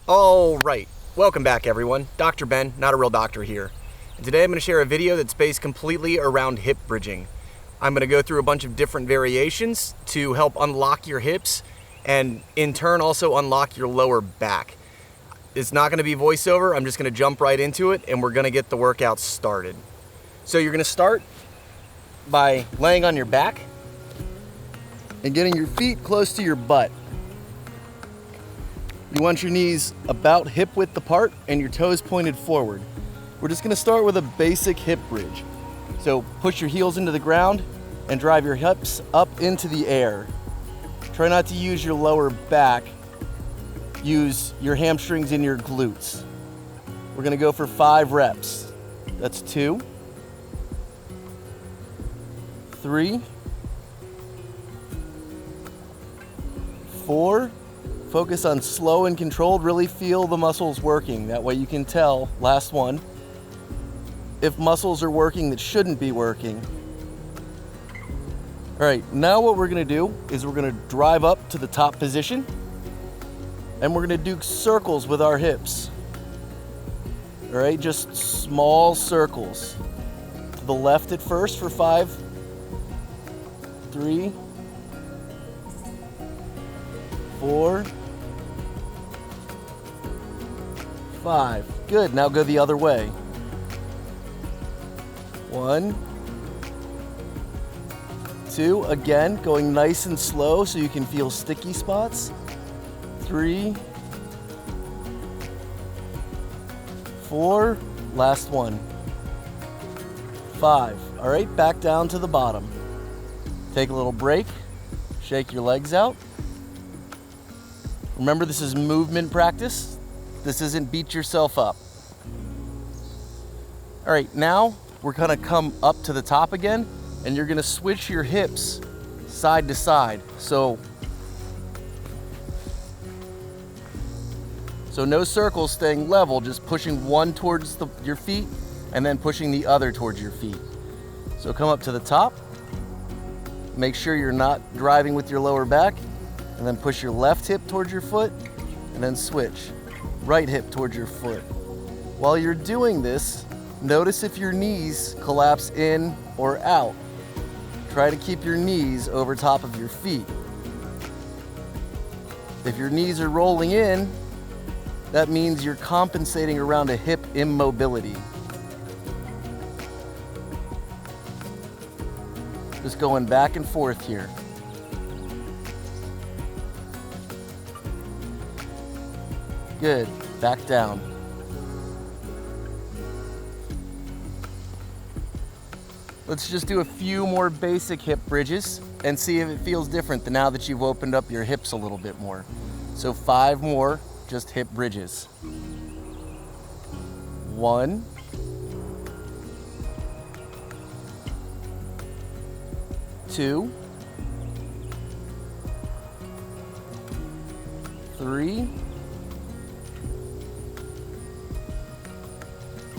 All right, welcome back everyone. Dr. Ben, not a real doctor here. And today I'm going to share a video that's based completely around hip bridging. I'm going to go through a bunch of different variations to help unlock your hips and in turn also unlock your lower back. It's not going to be voiceover, I'm just going to jump right into it and we're going to get the workout started. So you're going to start by laying on your back and getting your feet close to your butt. You want your knees about hip width apart and your toes pointed forward. We're just gonna start with a basic hip bridge. So push your heels into the ground and drive your hips up into the air. Try not to use your lower back. Use your hamstrings and your glutes. We're gonna go for 5 reps. That's 2, 3, 4, focus on slow and controlled, really feel the muscles working. That way you can tell, last one, if muscles are working that shouldn't be working. All right, now what we're gonna do is we're gonna drive up to the top position and we're gonna do circles with our hips. All right, just small circles. To the left at first for 5, 3, 4, 5. Good, now go the other way. 1, 2, again, going nice and slow so you can feel sticky spots. 3, 4, last one. 5. All right, back down to the bottom. Take a little break, shake your legs out. Remember, this is movement practice. This isn't beat yourself up. All right, now we're gonna come up to the top again and you're gonna switch your hips side to side. So no circles, staying level, just pushing one towards your feet and then pushing the other towards your feet. So come up to the top, make sure you're not driving with your lower back, and then push your left hip towards your foot and then switch. Right hip towards your foot. While you're doing this, notice if your knees collapse in or out. Try to keep your knees over top of your feet. If your knees are rolling in, that means you're compensating around a hip immobility. Just going back and forth here. Good, back down. Let's just do a few more basic hip bridges and see if it feels different than now that you've opened up your hips a little bit more. So 5 more, just hip bridges. 1, 2, 3,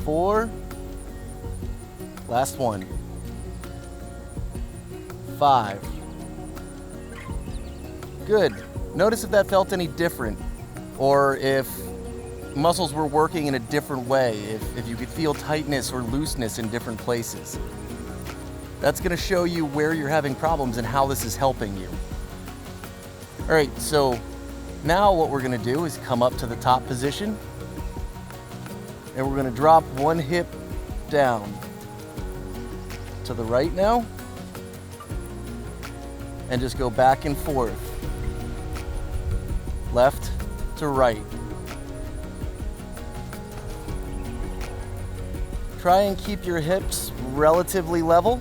4, last one, 5. Good. Notice if that felt any different or if muscles were working in a different way, if you could feel tightness or looseness in different places. That's going to show you where you're having problems and how this is helping you. All right, so now what we're going to do is come up to the top position and we're going to drop one hip down to the right now and just go back and forth, left to right. Try and keep your hips relatively level.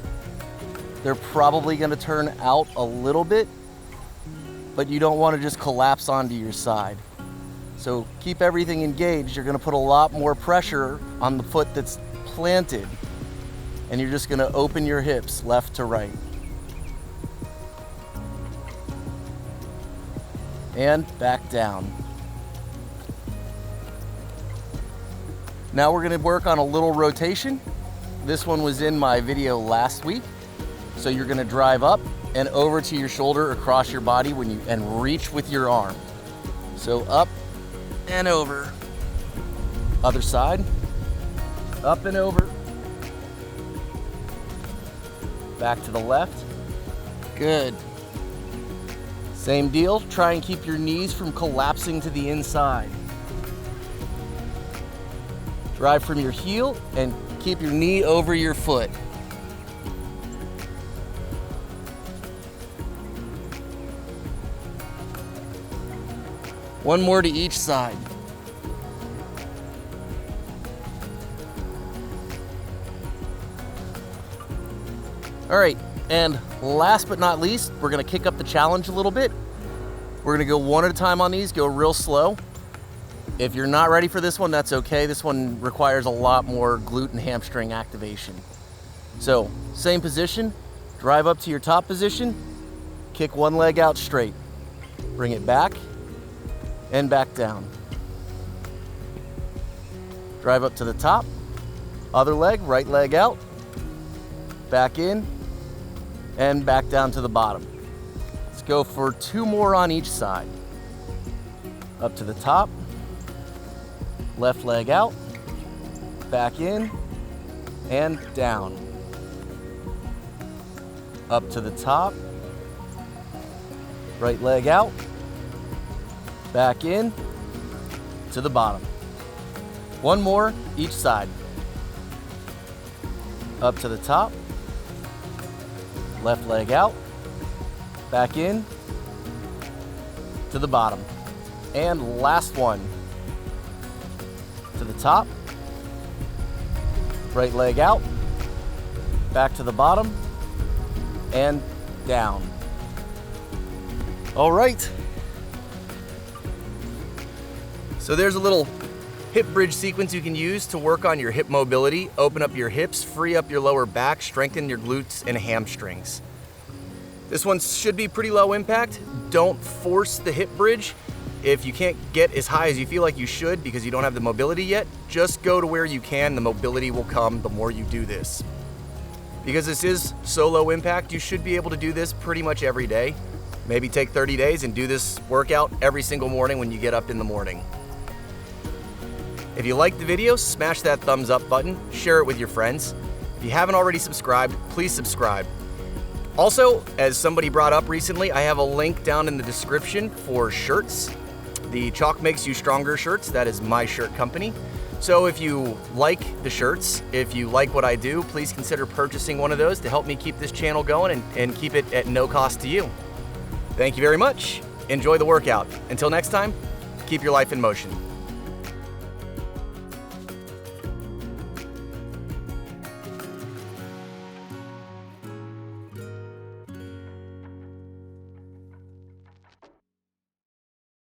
They're probably going to turn out a little bit, but you don't want to just collapse onto your side. So keep everything engaged. You're going to put a lot more pressure on the foot that's planted, and you're just going to open your hips left to right. And back down. Now we're going to work on a little rotation. This one was in my video last week. So you're going to drive up and over to your shoulder across your body and reach with your arm. So up and over. Other side, up and over. Back to the left. Good. Same deal, try and keep your knees from collapsing to the inside. Drive from your heel and keep your knee over your foot. One more to each side. All right, and last but not least, we're gonna kick up the challenge a little bit. We're gonna go one at a time on these, go real slow. If you're not ready for this one, that's okay. This one requires a lot more glute and hamstring activation. So, same position, drive up to your top position, kick one leg out straight. Bring it back and back down. Drive up to the top, other leg, right leg out, back in, and back down to the bottom. Let's go for 2 more on each side. Up to the top, left leg out, back in, and down. Up to the top, right leg out, back in, to the bottom. 1 more each side. Up to the top, left leg out, back in, to the bottom. And last one. To the top, right leg out, back to the bottom, and down. All right. So there's a little hip bridge sequence you can use to work on your hip mobility, open up your hips, free up your lower back, strengthen your glutes and hamstrings. This one should be pretty low impact. Don't force the hip bridge. If you can't get as high as you feel like you should because you don't have the mobility yet, just go to where you can. The mobility will come the more you do this. Because this is so low impact, you should be able to do this pretty much every day. Maybe take 30 days and do this workout every single morning when you get up in the morning. If you liked the video, smash that thumbs up button, share it with your friends. If you haven't already subscribed, please subscribe. Also, as somebody brought up recently, I have a link down in the description for shirts. The Chalk Makes You Stronger shirts, that is my shirt company. So if you like the shirts, if you like what I do, please consider purchasing one of those to help me keep this channel going and keep it at no cost to you. Thank you very much. Enjoy the workout. Until next time, keep your life in motion.